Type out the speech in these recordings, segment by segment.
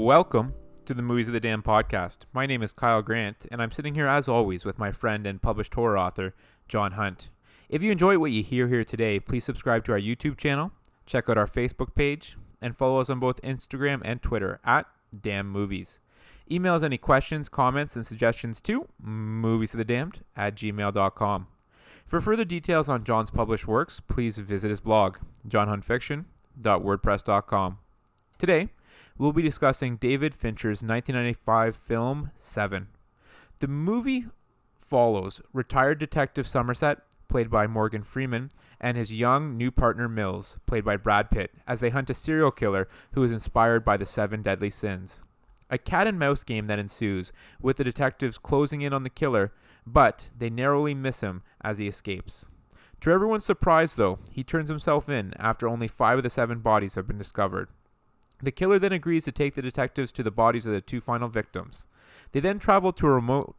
Welcome to the Movies of the Damn podcast. My name is Kyle Grant, and I'm sitting here as always with my friend and published horror author, John Hunt. If you enjoy what you hear here today, please subscribe to our YouTube channel, check out our Facebook page, and follow us on both Instagram and Twitter at Damn Movies. Email us any questions, comments, and suggestions to moviesofthedamned@gmail.com. For further details on John's published works, please visit his blog, johnhuntfiction.wordpress.com. Today, we'll be discussing David Fincher's 1995 film, Se7en. The movie follows retired Detective Somerset, played by Morgan Freeman, and his young new partner Mills, played by Brad Pitt, as they hunt a serial killer who is inspired by the 7 deadly sins. A cat and mouse game that ensues, with the detectives closing in on the killer, but they narrowly miss him as he escapes. To everyone's surprise, though, he turns himself in after only 5 of the 7 bodies have been discovered. The killer then agrees to take the detectives to the bodies of the 2 final victims. They then travel to a remote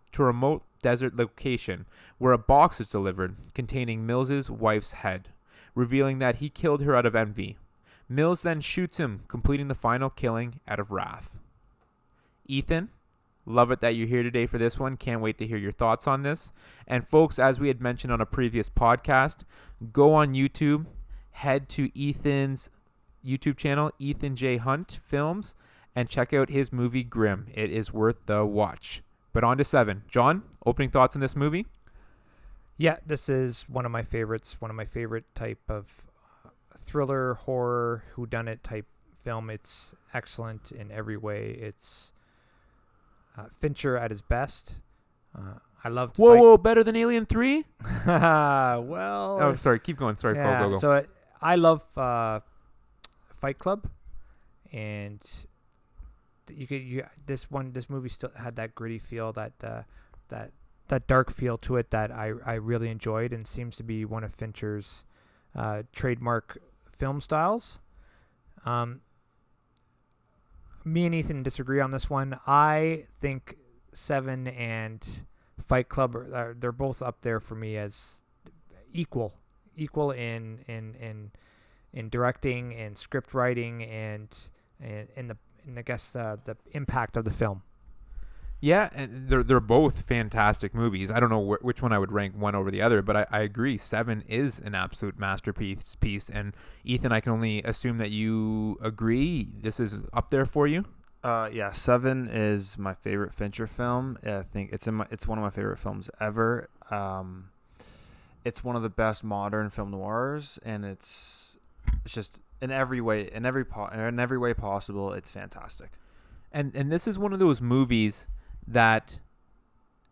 desert location where a box is delivered containing Mills's wife's head, revealing that he killed her out of envy. Mills then shoots him, completing the final killing out of wrath. Ethan, love it that you're here today for this one. Can't wait to hear your thoughts on this. And folks, as we had mentioned on a previous podcast, go on YouTube, head to Ethan's YouTube channel, Ethan J. Hunt Films, and check out his movie Grimm. It is worth the watch. But on to Se7en. John, opening thoughts on this movie? Yeah, this is one of my favorites, one of my favorite type of thriller, horror, whodunit type film. It's excellent in every way. It's Fincher at his best. I loved Whoa, better than Alien 3? Well... Oh, sorry, keep going. Sorry, yeah, go. So I love Fight Club, and this movie still had that gritty feel, that dark feel to it that I really enjoyed, and seems to be one of Fincher's trademark film styles. Me and Ethan disagree on this one. I think Se7en and Fight Club they're both up there for me as equal in directing and script writing and I guess the impact of the film. Yeah, and they're both fantastic movies. I don't know which one I would rank one over the other, but I agree. Se7en is an absolute masterpiece. And Ethan, I can only assume that you agree. This is up there for you. Yeah, Se7en is my favorite Fincher film. I think it's one of my favorite films ever. It's one of the best modern film noirs, and it's just in every way possible, it's fantastic. And this is one of those movies that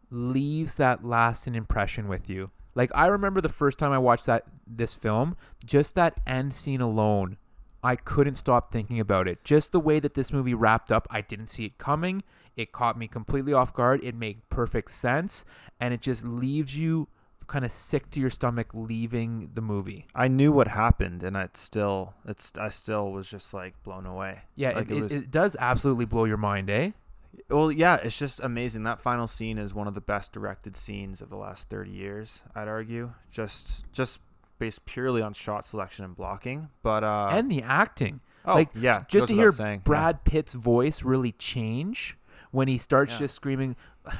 leaves that lasting impression with you. Like, I remember the first time I watched this film, just that end scene alone, I couldn't stop thinking about it. Just the way that this movie wrapped up, I didn't see it coming. It caught me completely off guard. It made perfect sense, and it just leaves you kind of sick to your stomach leaving the movie. I knew what happened, and I still was just like blown away. Yeah, like it does absolutely blow your mind, eh? Well, yeah, it's just amazing. That final scene is one of the best directed scenes of the last 30 years, I'd argue. Just based purely on shot selection and blocking, but and the acting. Oh, like, yeah, just to hear Brad Pitt's voice really change when he starts just screaming.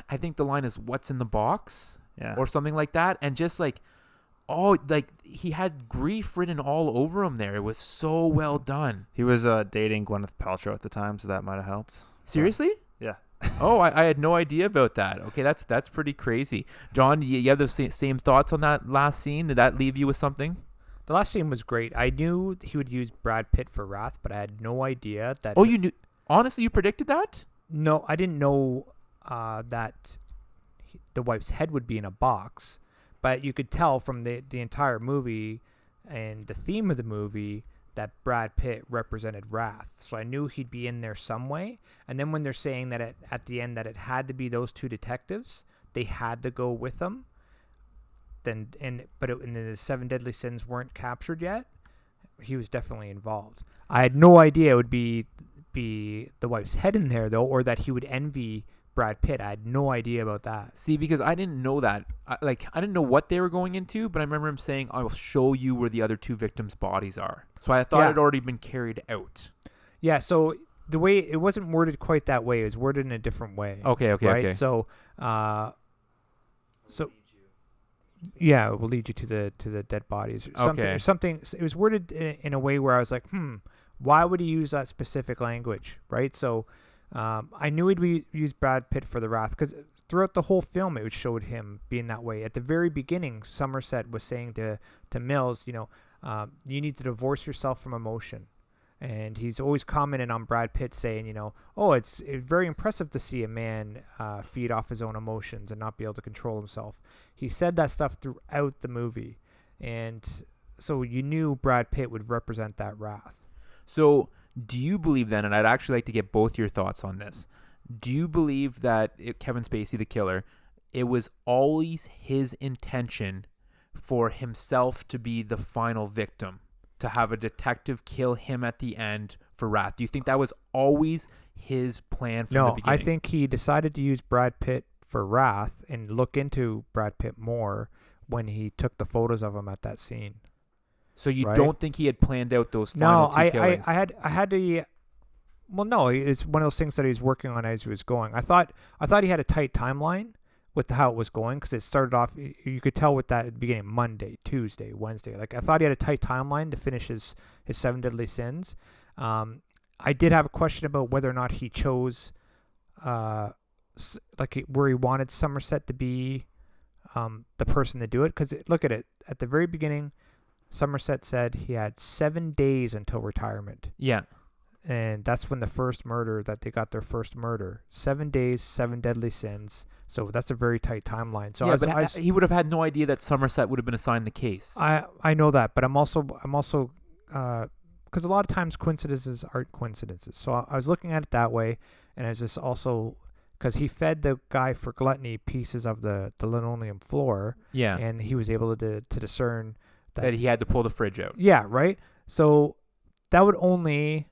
I think the line is "What's in the box?" or something like that, and just like, he had grief written all over him there. It was so well done. He was dating Gwyneth Paltrow at the time, so that might have helped. Seriously? Yeah. Oh, I had no idea about that. Okay, that's pretty crazy. John, you have the same thoughts on that last scene? Did that leave you with something? The last scene was great. I knew he would use Brad Pitt for Wrath, but I had no idea that... Oh, you knew? Honestly, you predicted that? No, I didn't know that the wife's head would be in a box, but you could tell from the entire movie and the theme of the movie that Brad Pitt represented Wrath. So I knew he'd be in there some way. And then when they're saying that at the end that it had to be those 2 detectives, they had to go with them. And the 7 deadly sins weren't captured yet. He was definitely involved. I had no idea it would be the wife's head in there though, or that he would envy Brad Pitt. I had no idea about that. See, because I didn't know that. I didn't know what they were going into, but I remember him saying, "I will show you where the other 2 victims' bodies are." So I thought it had already been carried out. Yeah, so the way it wasn't worded quite that way. It was worded in a different way. Okay. Right. So, yeah, it will lead you to the dead bodies. Or something, Okay. or something. It was worded in a way where I was like, why would he use that specific language, right? So, I knew he'd use Brad Pitt for the wrath because throughout the whole film, it showed him being that way. At the very beginning, Somerset was saying to Mills, you need to divorce yourself from emotion. And he's always commenting on Brad Pitt saying, it's very impressive to see a man feed off his own emotions and not be able to control himself. He said that stuff throughout the movie. And so you knew Brad Pitt would represent that wrath. So do you believe then, and I'd actually like to get both your thoughts on this, do you believe that Kevin Spacey, the killer, it was always his intention for himself to be the final victim? To have a detective kill him at the end for wrath? Do you think that was always his plan from the beginning? I think he decided to use Brad Pitt for wrath and look into Brad Pitt more when he took the photos of him at that scene. So you don't think he had planned out those final two killings? I had to. Well, no, it's one of those things that he was working on as he was going. I thought he had a tight timeline with how it was going, because it started off, you could tell with that at the beginning, Monday, Tuesday, Wednesday. Like, I thought he had a tight timeline to finish his 7 deadly sins. I did have a question about whether or not he chose, where he wanted Somerset to be the person to do it. Because look at it, at the very beginning, Somerset said he had 7 days until retirement. Yeah. And that's when the first murder, that they got their first murder. 7 days, 7 deadly sins. So that's a very tight timeline. So yeah, he would have had no idea that Somerset would have been assigned the case. I know that, but I'm also because a lot of times coincidences aren't coincidences. So I was looking at it that way, and as this also because he fed the guy for gluttony pieces of the linoleum floor. Yeah, and he was able to discern that he had to pull the fridge out. Yeah, right. So that would only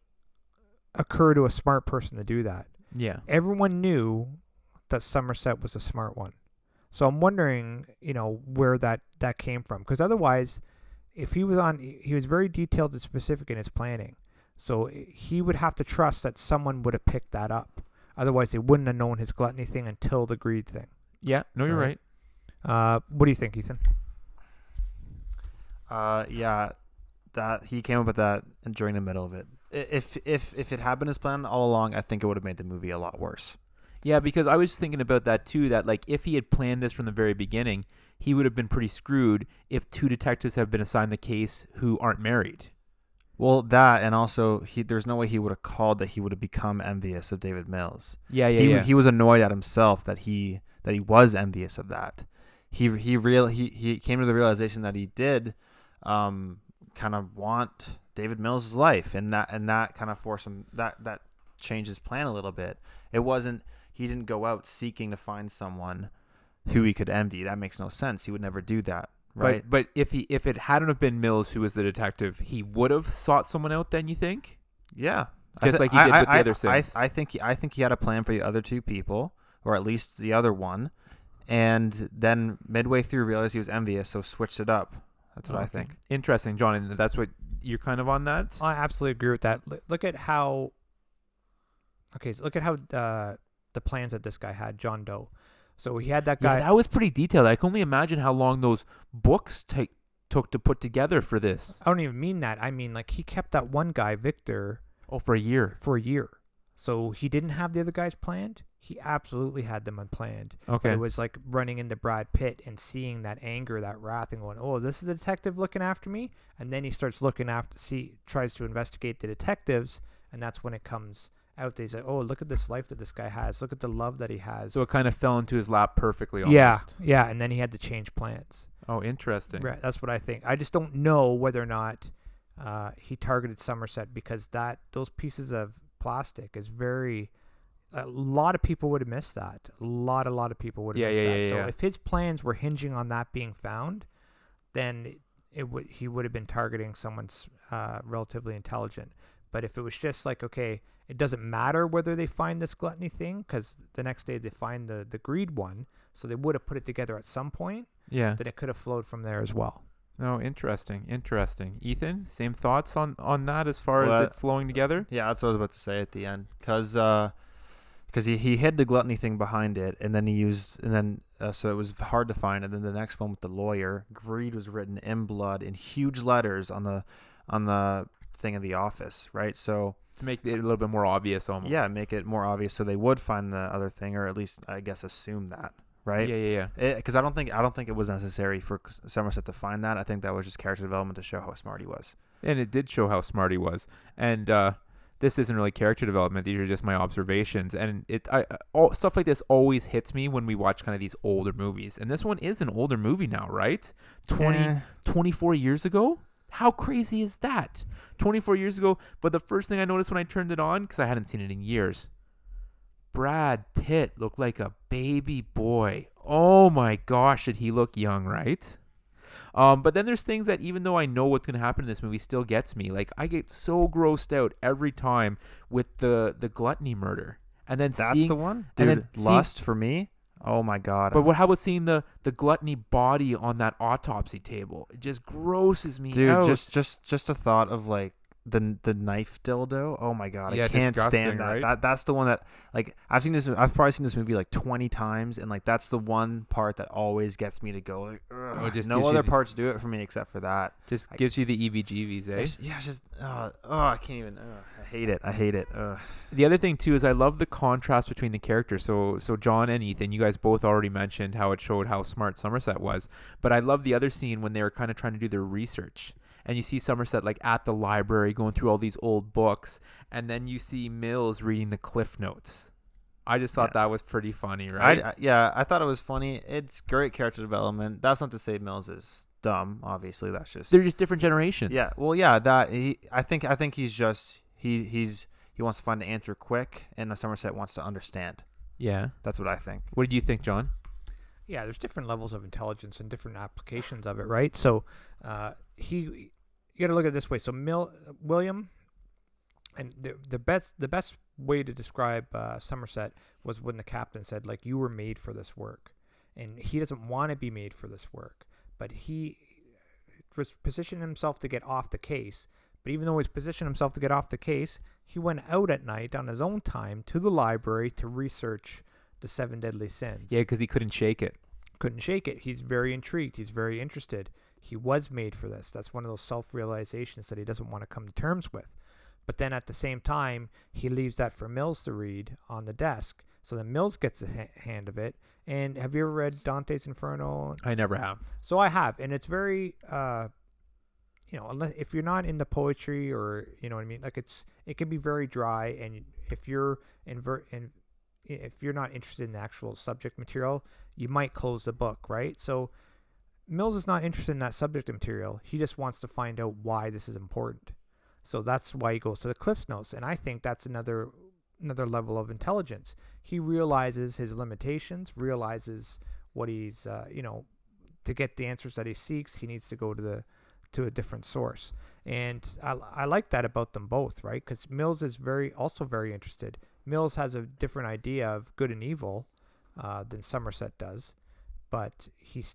occur to a smart person to do that. Yeah, everyone knew that Somerset was a smart one. So I'm wondering, where that came from. Because otherwise, if he was very detailed and specific in his planning. So he would have to trust that someone would have picked that up. Otherwise, they wouldn't have known his gluttony thing until the greed thing. Yeah, no, you're right. What do you think, Ethan? Yeah, that he came up with that during the middle of it. If it had been his plan all along, I think it would have made the movie a lot worse. Yeah, because I was thinking about that too, that like if he had planned this from the very beginning, he would have been pretty screwed if 2 detectives have been assigned the case who aren't married. Well, that, and also there's no way he would have called that he would have become envious of David Mills. Yeah. He was annoyed at himself that he was envious of that. He came to the realization that he did kind of want David Mills' life, and that kind of forced him, that changed his plan a little bit. It wasn't, he didn't go out seeking to find someone who he could envy. That makes no sense. He would never do that, right? But if it hadn't have been Mills who was the detective, he would have sought someone out then, you think? Yeah. Just like he did with the other sins. I think he had a plan for the other 2 people, or at least the other one, and then midway through realized he was envious, so switched it up. That's what I think. Interesting, John, and that's what you're kind of on that? I absolutely agree with that. Look at how the plans that this guy had, John Doe. So he had that guy. Yeah, that was pretty detailed. I can only imagine how long those books took to put together for this. I don't even mean that. I mean, like, he kept that one guy, Victor. For a year. So he didn't have the other guys planned. He absolutely had them unplanned. Okay. But it was like running into Brad Pitt and seeing that anger, that wrath, and going, "Oh, this is the detective looking after me." And then he starts tries to investigate the detectives, and that's when it comes out. They say, "Oh, look at this life that this guy has. Look at the love that he has." So it kind of fell into his lap perfectly almost. Yeah, and then he had to change plans. Oh, interesting. Right, that's what I think. I just don't know whether or not he targeted Somerset, because those pieces of plastic is very. A lot of people would have missed that. A lot of people would have missed that. So if his plans were hinging on that being found, then he would have been targeting someone's relatively intelligent. But if it was just like, okay, it doesn't matter whether they find this gluttony thing, because the next day they find the greed one, so they would have put it together at some point. Yeah. Then it could have flowed from there as well. Oh, interesting. Ethan, same thoughts on that as far as Well, it flowing together? Yeah, that's what I was about to say at the end, because he hid the gluttony thing behind it, and then so it was hard to find. And then the next one with the lawyer, greed was written in blood in huge letters on the thing in the office, right? So To make it a little bit more obvious, almost. yeah, make it more obvious so they would find the other thing, or at least I guess assume that, right? Yeah. Because I don't think it was necessary for Somerset to find that. I think that was just character development to show how smart he was. And it did show how smart he was. And this isn't really character development. These are just my observations. And all stuff like this always hits me when we watch kind of these older movies. And this one is an older movie now, right? 24 years ago? How crazy is that? 24 years ago. But the first thing I noticed when I turned it on, because I hadn't seen it in years, Brad Pitt looked like a baby boy. Oh my gosh, did he look young, right? But then there's things that even though I know what's going to happen in this movie still gets me. Like I get so grossed out every time with the gluttony murder. And then That's the one? and Dude, then Lust for me? Oh my God. But how about seeing the gluttony body on that autopsy table? It just grosses me Dude, out. just a thought of like the knife dildo. Oh my God, Yeah, I can't disgusting, stand that. right? That's the one that like I've probably seen this movie like 20 times, and like that's the one part that always gets me to go like, ugh. It just No gives you other the- parts do it for me except for that. just gives you the EBGBs, eh? It's just I can't even. I hate it. The other thing too is I love the contrast between the characters. So John and Ethan, you guys both already mentioned how it showed how smart Somerset was, but I love the other scene when they were kind of trying to do their research. And you see Somerset like at the library going through all these old books, and then you see Mills reading the Cliff Notes. I just thought that was pretty funny, right? I thought it was funny. It's great character development. That's not to say Mills is dumb. Obviously, that's just They're just different generations. yeah. Well, yeah. I think he's just he wants to find the answer quick, and Somerset wants to understand. Yeah. That's what I think. What did you think, John? Yeah, there's different levels of intelligence and different applications of it, right? So, you got to look at it this way. So, William, and the best way to describe Somerset was when the captain said, like, you were made for this work, and he doesn't want to be made for this work, but he was positioning himself to get off the case. But even though he's positioned himself to get off the case, he went out at night on his own time to the library to research the 7 deadly sins. Yeah, because he couldn't shake it. Couldn't shake it. He's very intrigued. He's very interested. He was made for this. That's one of those self-realizations that he doesn't want to come to terms with. But then at the same time, he leaves that for Mills to read on the desk. So then Mills gets a hand of it. And have you ever read Dante's Inferno? I never have. So I have. And it's very, unless if you're not into poetry or, you know what I mean? Like it can be very dry. And if you're if you're not interested in the actual subject material, you might close the book, right? So Mills is not interested in that subject material. He just wants to find out why this is important. So that's why he goes to the Cliff's Notes. And I think that's another level of intelligence. He realizes his limitations, realizes what he's, to get the answers that he seeks, he needs to go to a different source. And I like that about them both, right? Because Mills is also very interested. Mills has a different idea of good and evil than Somerset does, but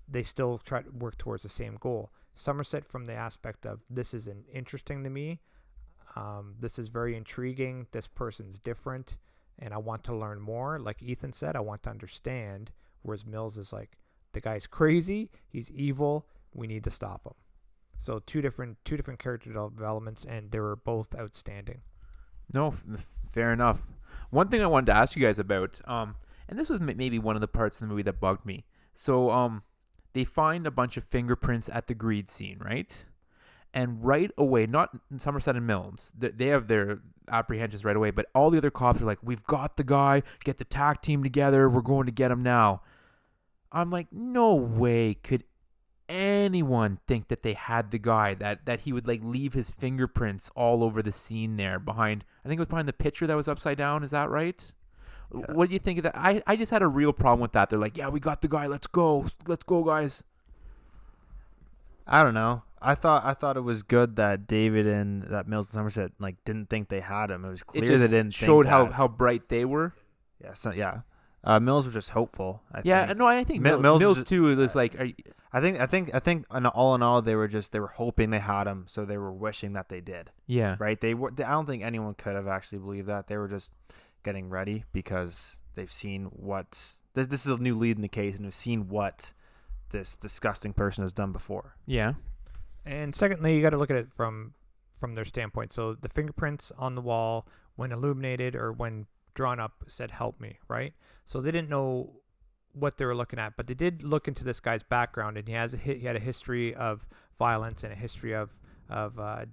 they still try to work towards the same goal. Somerset from the aspect of this is interesting to me, this is very intriguing, this person's different, and I want to learn more. Like Ethan said, I want to understand, whereas Mills is like, the guy's crazy, he's evil, we need to stop him. So two different character developments, and they were both outstanding. No, fair enough. One thing I wanted to ask you guys about, and this was maybe one of the parts of the movie that bugged me. So, they find a bunch of fingerprints at the greed scene, right? And right away, not Somerset and Mills, they have their apprehensions right away, but all the other cops are like, we've got the guy, get the TAC team together, we're going to get him now. I'm like, no way could anyone think that they had the guy, that he would like leave his fingerprints all over the scene there behind, I think it was behind the picture that was upside down. Is that right? Yeah. What do you think of that? I just had a real problem with that. They're like, yeah, we got the guy. Let's go, guys. I don't know. I thought it was good that David and that Mills and Somerset like didn't think they had him. It was clear they didn't. Showed think that. how bright they were. Yeah. So yeah. Mills was just hopeful. I Yeah, think. no, I think Mills Mills was- too is like, I think, in all, they were hoping they had him, so they were wishing that they did. yeah, Right? I don't think anyone could have actually believed that. They were just getting ready because they've seen what this is a new lead in the case, and they've seen what this disgusting person has done before. yeah, And secondly, you got to look at it from their standpoint. So the fingerprints on the wall, when illuminated or when drawn up, said "help me," right? So they didn't know what they were looking at, but they did look into this guy's background, and he had a history of violence and a history of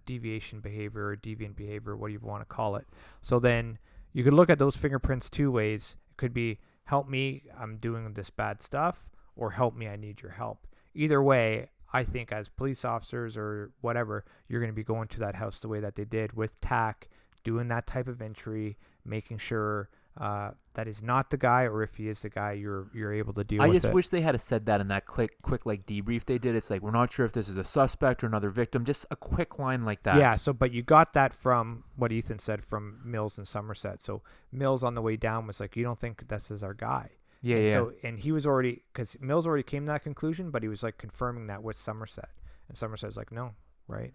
deviation behavior or deviant behavior, what do you want to call it. So then you could look at those fingerprints two ways. It could be "help me, I'm doing this bad stuff," or "help me, I need your help." Either way, I think as police officers or whatever, you're going to be going to that house the way that they did, with tack, doing that type of entry, making sure that is not the guy, or if he is the guy, you're able to deal with it. I just wish they had said that in that quick like debrief they did. It's like, we're not sure if this is a suspect or another victim. Just a quick line like that. Yeah, so but you got that from what Ethan said from Mills and Somerset. So Mills on the way down was like, you don't think this is our guy. Yeah, and yeah. So, and he was already, because Mills already came to that conclusion, but he was like confirming that with Somerset. And Somerset's like, no, right?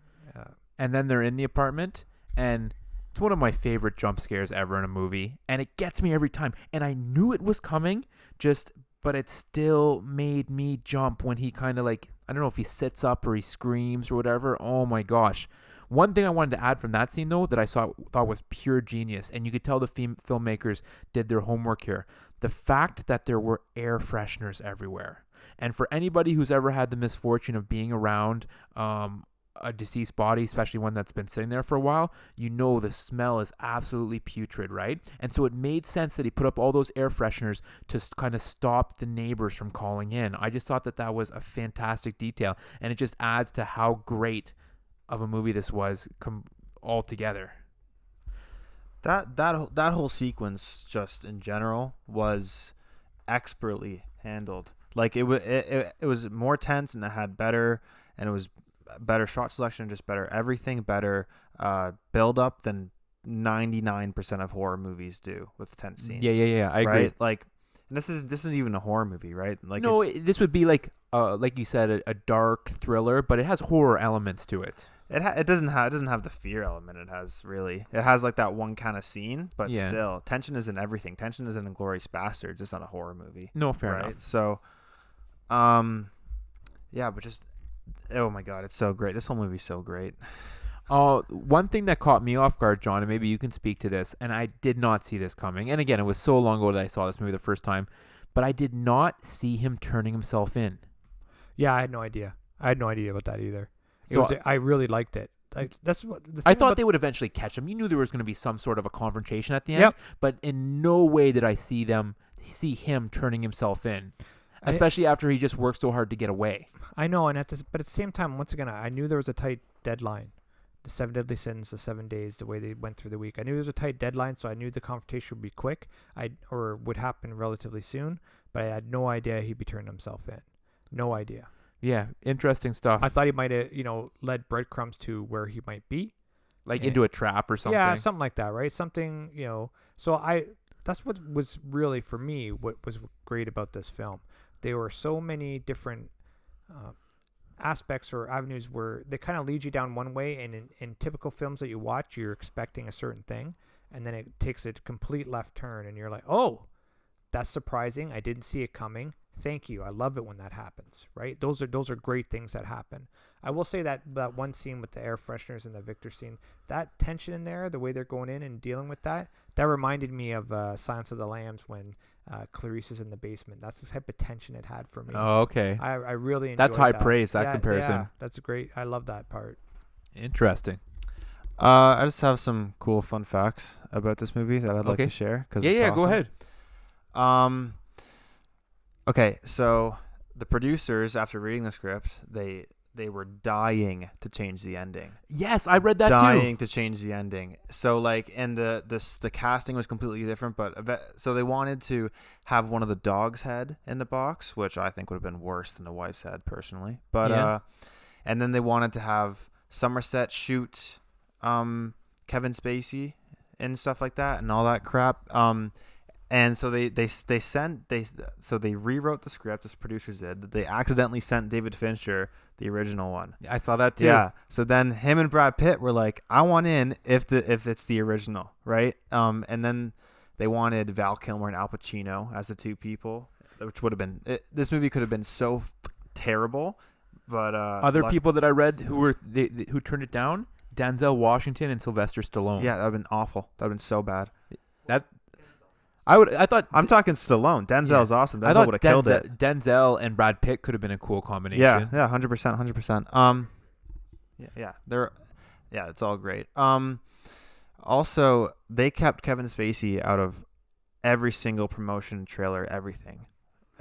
And then they're in the apartment, and it's one of my favorite jump scares ever in a movie, and it gets me every time. And I knew it was coming, but it still made me jump when he kind of like, I don't know if he sits up or he screams or whatever. Oh my gosh. One thing I wanted to add from that scene, though, that I thought was pure genius, and you could tell the filmmakers did their homework here. The fact that there were air fresheners everywhere. And for anybody who's ever had the misfortune of being around a deceased body, especially one that's been sitting there for a while, you know the smell is absolutely putrid, right? And so it made sense that he put up all those air fresheners to kind of stop the neighbors from calling in. I just thought that was a fantastic detail, and it just adds to how great of a movie this was altogether. That whole sequence, just in general, was expertly handled. Like it was more tense, and it was better shot selection, just better everything, better build up than 99% of horror movies do with tense scenes. Yeah. I agree. Right? Like, and this isn't even a horror movie, right? Like, no, this would be like you said, a dark thriller, but it has horror elements to it. It doesn't have the fear element. It has like that one kind of scene, but still, tension is in everything. Tension is in Inglourious Basterds. It's not a horror movie. No, fair right? enough. So, yeah, but just, oh my God, it's so great. This whole movie's so great. One thing that caught me off guard, John, and maybe you can speak to this, and I did not see this coming. And again, it was so long ago that I saw this movie the first time, but I did not see him turning himself in. Yeah, I had no idea. I had no idea about that either. So I really liked it. That's what I thought they would eventually catch him. You knew there was going to be some sort of a confrontation at the end, but in no way did I see him turning himself in, especially after he just worked so hard to get away. I know, but at the same time, once again, I knew there was a tight deadline. The 7 deadly sins, the 7 days, the way they went through the week. I knew there was a tight deadline, so I knew the confrontation would be quick, or would happen relatively soon. But I had no idea he'd be turning himself in. No idea. Yeah, interesting stuff. I thought he might have, led breadcrumbs to where he might be, like into a trap or something. Yeah, something like that, right? Something, So that's what was really for me what was great about this film. There were so many different aspects or avenues where they kind of lead you down one way, and in typical films that you watch, you're expecting a certain thing, and then it takes a complete left turn, and you're like, oh, that's surprising. I didn't see it coming. Thank you. I love it when that happens, right? Those are great things that happen. I will say that one scene with the air fresheners and the Victor scene, that tension in there, the way they're going in and dealing with that reminded me of Silence of the Lambs when Clarice is in the basement. That's the type of tension it had for me. Oh, okay. I really enjoyed That's high that. praise, that comparison. Yeah, that's great. I love that part. Interesting. I just have some cool fun facts about this movie that I'd like to share. Yeah, go ahead. Okay, so the producers, after reading the script, they were dying to change the ending. Yes, I read that dying to change the ending. So like, and the casting was completely different. But so they wanted to have one of the dog's head in the box, which I think would have been worse than the wife's head personally. But and then they wanted to have Somerset shoot Kevin Spacey and stuff like that and all that crap. And so they rewrote the script, as producers did. They accidentally sent David Fincher the original one. I saw that too. Yeah. So then him and Brad Pitt were like, I want in if it's the original, right? And then they wanted Val Kilmer and Al Pacino as the two people, which would have been this movie could have been so terrible. But other people that I read who turned it down, Denzel Washington and Sylvester Stallone. Yeah, that would have been awful. That would have been so bad. I'm talking Stallone. Denzel's awesome. Denzel would have killed it. Denzel and Brad Pitt could have been a cool combination. Yeah, 100%. It's all great. Also, they kept Kevin Spacey out of every single promotion trailer, everything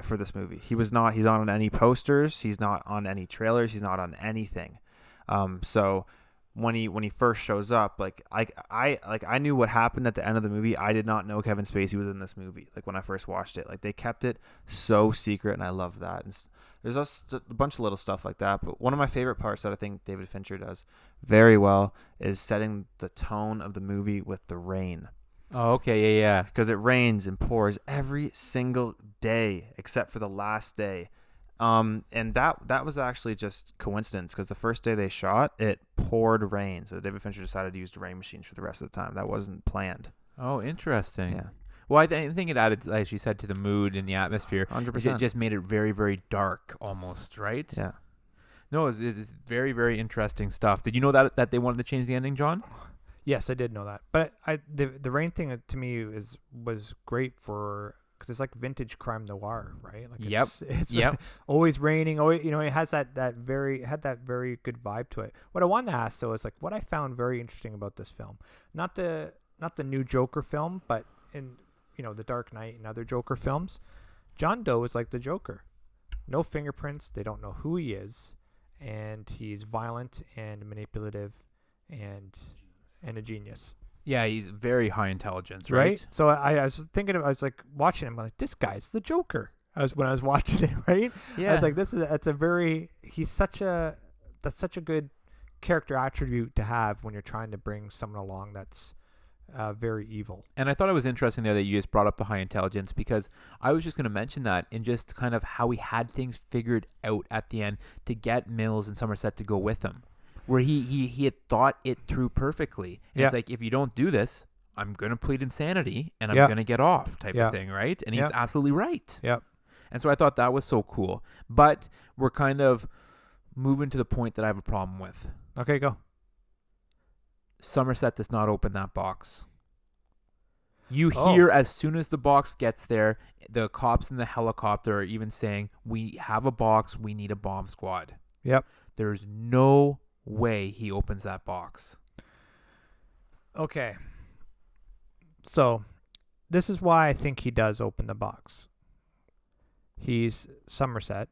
for this movie. He's not on any posters. He's not on any trailers. He's not on anything. So when he first shows up, I knew what happened at the end of the movie. I did not know Kevin Spacey was in this movie. Like when I first watched it, like they kept it so secret, and I love that. And there's also a bunch of little stuff like that. But one of my favorite parts that I think David Fincher does very well is setting the tone of the movie with the rain. Oh, okay, yeah. Because it rains and pours every single day except for the last day. And that was actually just coincidence because the first day they shot, it poured rain. So David Fincher decided to use the rain machines for the rest of the time. That wasn't planned. Oh, interesting. Yeah. Well, I think it added, as you said, to the mood and the atmosphere. 100%. It just made it very, very dark almost, right? Yeah. No, it's very, very interesting stuff. Did you know that they wanted to change the ending, John? Yes, I did know that. But the rain thing to me was great for. Because it's like vintage crime noir, right? Like it's always raining. Always, it has that very good vibe to it. What I wanted to ask though is like what I found very interesting about this film, not the new Joker film, but in the Dark Knight and other Joker films, John Doe is like the Joker, no fingerprints. They don't know who he is, and he's violent and manipulative, and a genius. Yeah, he's very high intelligence, right? So I was thinking, I was like watching him, like this guy's the Joker. When I was watching it, right? Yeah. I was like, he's such a good character attribute to have when you're trying to bring someone along that's very evil. And I thought it was interesting there that you just brought up the high intelligence because I was just going to mention that in just kind of how he had things figured out at the end to get Mills and Somerset to go with him. Where he had thought it through perfectly. And it's like, if you don't do this, I'm going to plead insanity and I'm going to get off type of thing, right? And he's absolutely right. Yeah. And so I thought that was so cool. But we're kind of moving to the point that I have a problem with. Okay, go. Somerset does not open that box. You hear as soon as the box gets there, the cops in the helicopter are even saying, we have a box, we need a bomb squad. Yep. There's no way he opens that box. Okay. So, this is why I think he does open the box. He's Somerset.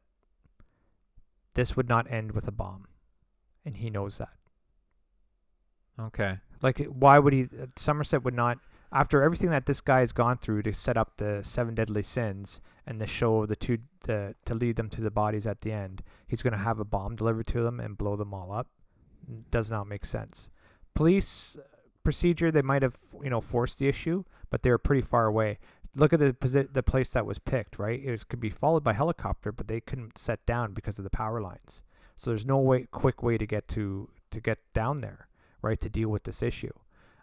This would not end with a bomb. And he knows that. Okay. Like, why would he... Somerset would not... After everything that this guy has gone through to set up the 7 deadly sins and the show to lead them to the bodies at the end, he's going to have a bomb delivered to them and blow them all up. Does not make sense. Police procedure, they might have forced the issue, but they were pretty far away. Look at the place that was picked, right? Could be followed by helicopter, but they couldn't set down because of the power lines. So there's no quick way to get down there, right, to deal with this issue.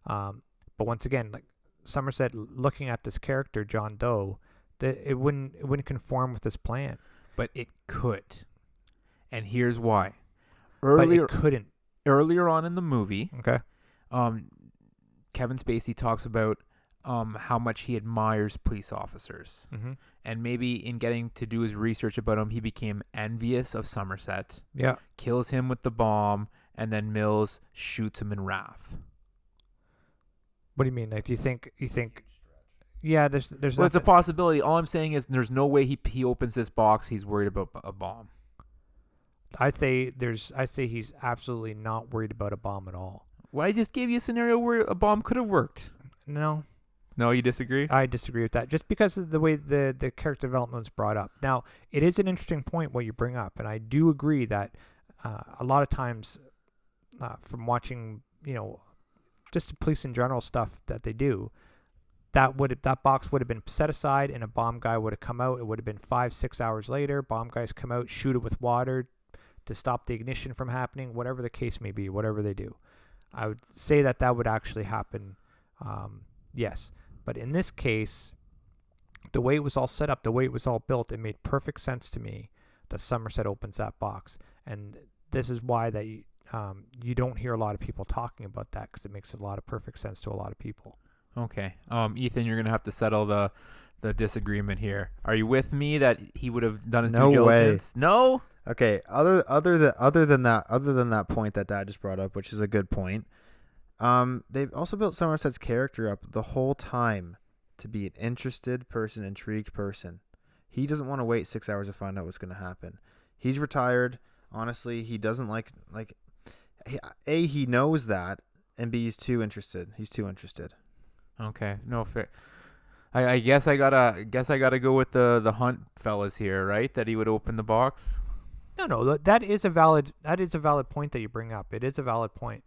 But once again, like Somerset looking at this character John Doe, it wouldn't conform with this plan. But it could, and here's why. But it couldn't. Earlier on in the movie, okay, Kevin Spacey talks about how much he admires police officers. Mm-hmm. And maybe in getting to do his research about him, he became envious of Somerset. Yeah. Kills him with the bomb, and then Mills shoots him in wrath. What do you mean? Like, do you think? Yeah, there's. Well, it's a possibility. All I'm saying is there's no way he opens this box. He's worried about a bomb. I say he's absolutely not worried about a bomb at all. Well, I just gave you a scenario where a bomb could have worked. No, you disagree? I disagree with that. Just because of the way the character development was brought up. Now, it is an interesting point what you bring up, and I do agree that a lot of times, from watching, just the police in general stuff that they do, that box would have been set aside, and a bomb guy would have come out. It would have been 5-6 hours later. Bomb guys come out, shoot it with water to stop the ignition from happening. Whatever the case may be, whatever they do, I would say that would actually happen. Yes, but in this case, the way it was all set up, the way it was all built, it made perfect sense to me that Somerset opens that box, and this is why that you don't hear a lot of people talking about that, because it makes a lot of perfect sense to a lot of people. Okay. Ethan, you're gonna have to settle the disagreement here. Are you with me that he would have done his due diligence? No. Okay. Other than that point that Dad just brought up, which is a good point. They've also built Somerset's character up the whole time to be an interested person, intrigued person. He doesn't want to wait 6 hours to find out what's going to happen. He's retired. Honestly, he doesn't like he knows that, and B, he's too interested. He's too interested. Okay, no fair. I guess I gotta go with the Hunt fellas here, right? That he would open the box. No, that is a valid point that you bring up. It is a valid point.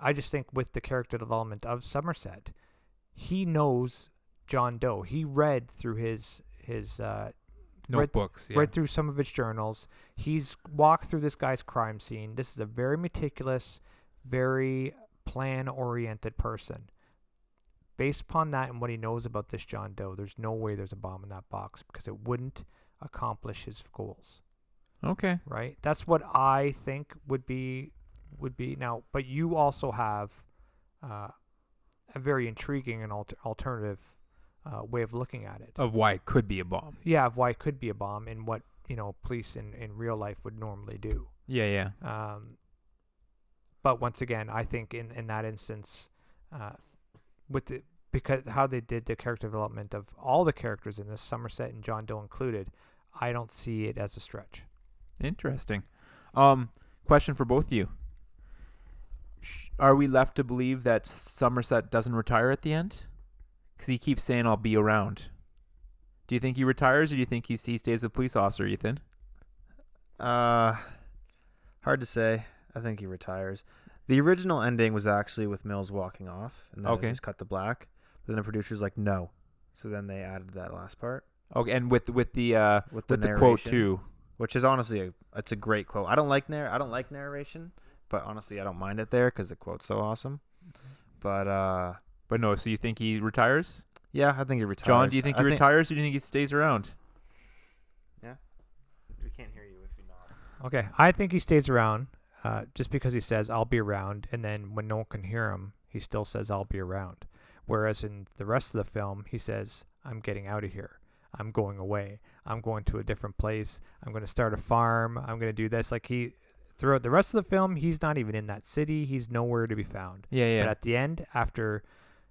I just think with the character development of Somerset, he knows John Doe. He read through his notebooks, read through some of his journals. He's walked through this guy's crime scene. This is a very meticulous, very plan-oriented person. Based upon that and what he knows about this John Doe, there's no way there's a bomb in that box, because it wouldn't accomplish his goals. Okay. Right? That's what I think would be now. But you also have a very intriguing and alternative way of looking at it. Of why it could be a bomb. Yeah, of why it could be a bomb, and what police in real life would normally do. Yeah. But once again, I think in that instance, because how they did the character development of all the characters in this, Somerset and John Doe included, I don't see it as a stretch. Interesting. Question for both of you. Are we left to believe that Somerset doesn't retire at the end? Because he keeps saying, I'll be around. Do you think he retires, or do you think he stays a police officer, Ethan? Hard to say. I think he retires. The original ending was actually with Mills walking off, and then it just cut to black. But then the producer's like, no. So then they added that last part. Okay, and with the narration, quote too, which is honestly it's a great quote. I don't like narration, but honestly I don't mind it there because the quote's so awesome. But no. So you think he retires? Yeah, I think he retires. John, do you think he retires, or do you think he stays around? Yeah, we can't hear you if you're not. Okay, I think he stays around. Just because he says, I'll be around, and then when no one can hear him, he still says, I'll be around. Whereas in the rest of the film, he says, I'm getting out of here. I'm going away. I'm going to a different place. I'm going to start a farm. I'm going to do this. Like, throughout the rest of the film, he's not even in that city. He's nowhere to be found. Yeah. But at the end, after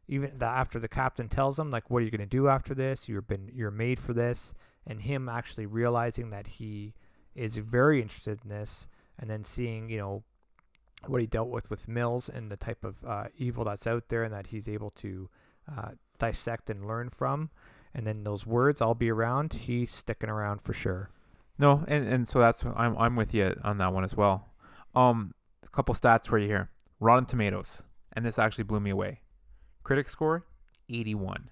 the captain tells him, like, what are you going to do after this? You're made for this. And him actually realizing that he is very interested in this, and then seeing, what he dealt with Mills and the type of evil that's out there, and that he's able to dissect and learn from. And then those words, I'll be around, he's sticking around for sure. No, and so that's I'm with you on that one as well. A couple stats for you here. Rotten Tomatoes, and this actually blew me away. Critic score 81.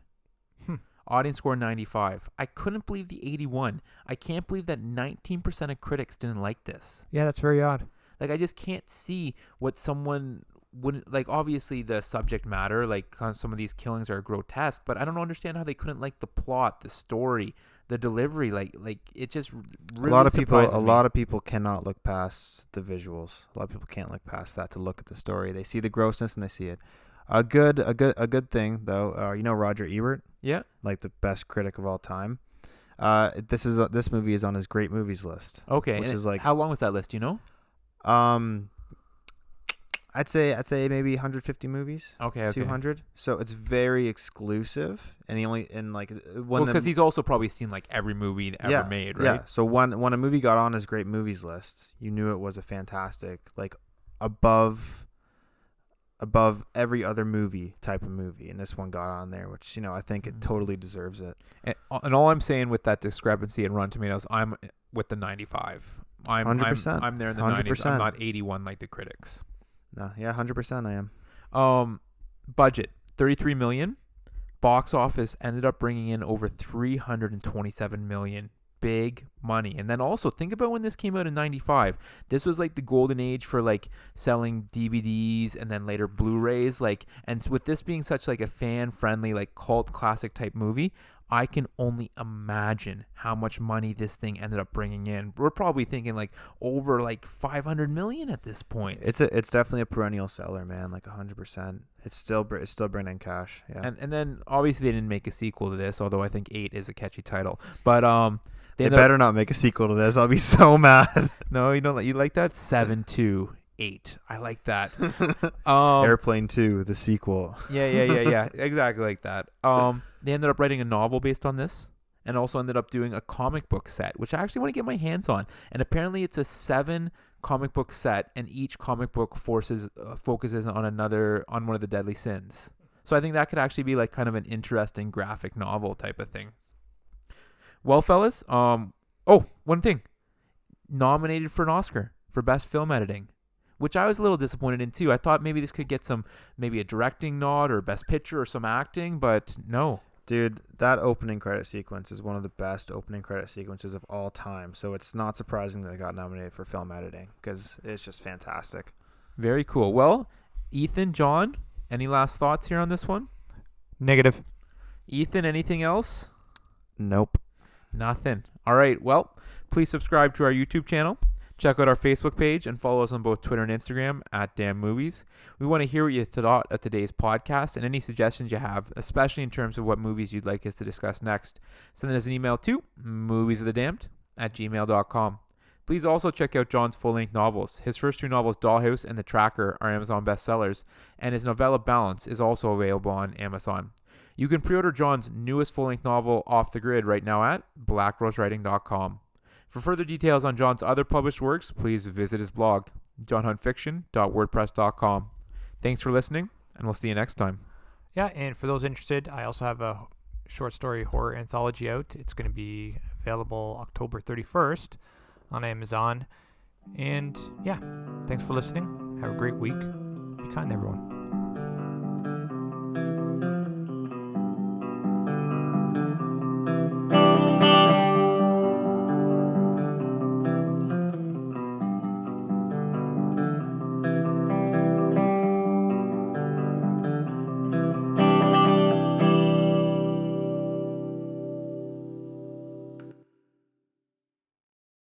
Audience score 95. I couldn't believe the 81. I can't believe that 19% of critics didn't like this. Yeah, that's very odd. Like, I just can't see what someone wouldn't like. Obviously, the subject matter, like some of these killings are grotesque, but I don't understand how they couldn't like the plot, the story, the delivery. Like it just really a lot of people cannot look past the visuals. A lot of people can't look past that to look at the story. They see the grossness and they see it. A good thing though. Roger Ebert. Yeah. Like the best critic of all time. This movie is on his great movies list. Okay. Which is like, how long was that list? Do you know? I'd say maybe 150 movies. Okay. 200. So it's very exclusive, and he only because he's also probably seen like every movie ever made, right? Yeah. So when a movie got on his great movies list, you knew it was a fantastic, like above every other movie type of movie, and this one got on there, which I think it totally deserves it. And all I'm saying with that discrepancy in Rotten Tomatoes, I'm with the 95. I'm 100%. I'm there in the 100%. 90s. I'm not 81 like the critics. No, yeah, 100% I am. Budget $33 million, Box office ended up bringing in over 327 million. Big money. And then also think about when this came out in 95. This was like the golden age for like selling DVDs and then later Blu-rays. Like, and with this being such like a fan-friendly, like cult classic type movie, I can only imagine how much money this thing ended up bringing in. We're probably thinking like over like 500 million at this point. It's definitely a perennial seller, man. Like 100%. It's still bringing cash. Yeah. And then obviously they didn't make a sequel to this, although I think 8 is a catchy title. But they better not make a sequel to this. I'll be so mad. No, you don't. You like that 7-2-8. I like that. Airplane 2, the sequel. Yeah. Exactly like that. They ended up writing a novel based on this, and also ended up doing a comic book set, which I actually want to get my hands on. And apparently, it's a 7 comic book set, and each comic book focuses on one of the deadly sins. So I think that could actually be like kind of an interesting graphic novel type of thing. Well, fellas, one thing, nominated for an Oscar for Best Film Editing, which I was a little disappointed in too. I thought maybe this could get maybe a directing nod or Best Picture or some acting, but no. Dude, that opening credit sequence is one of the best opening credit sequences of all time. So it's not surprising that it got nominated for film editing because it's just fantastic. Very cool. Well, Ethan, John, any last thoughts here on this one? Negative. Ethan, anything else? Nope. Nothing. All right. Well, please subscribe to our YouTube channel. Check out our Facebook page and follow us on both Twitter and Instagram @DamnMovies. We want to hear what you thought of today's podcast and any suggestions you have, especially in terms of what movies you'd like us to discuss next. Send us an email to moviesofthedamned@gmail.com. Please also check out John's full-length novels. His first 2 novels, Dollhouse and The Tracker, are Amazon bestsellers, and his novella Balance is also available on Amazon. You can pre-order John's newest full-length novel, Off the Grid, right now at blackrosewriting.com. For further details on John's other published works, please visit his blog, johnhuntfiction.wordpress.com. Thanks for listening, and we'll see you next time. Yeah, and for those interested, I also have a short story horror anthology out. It's going to be available October 31st on Amazon. And yeah, thanks for listening. Have a great week. Be kind, everyone.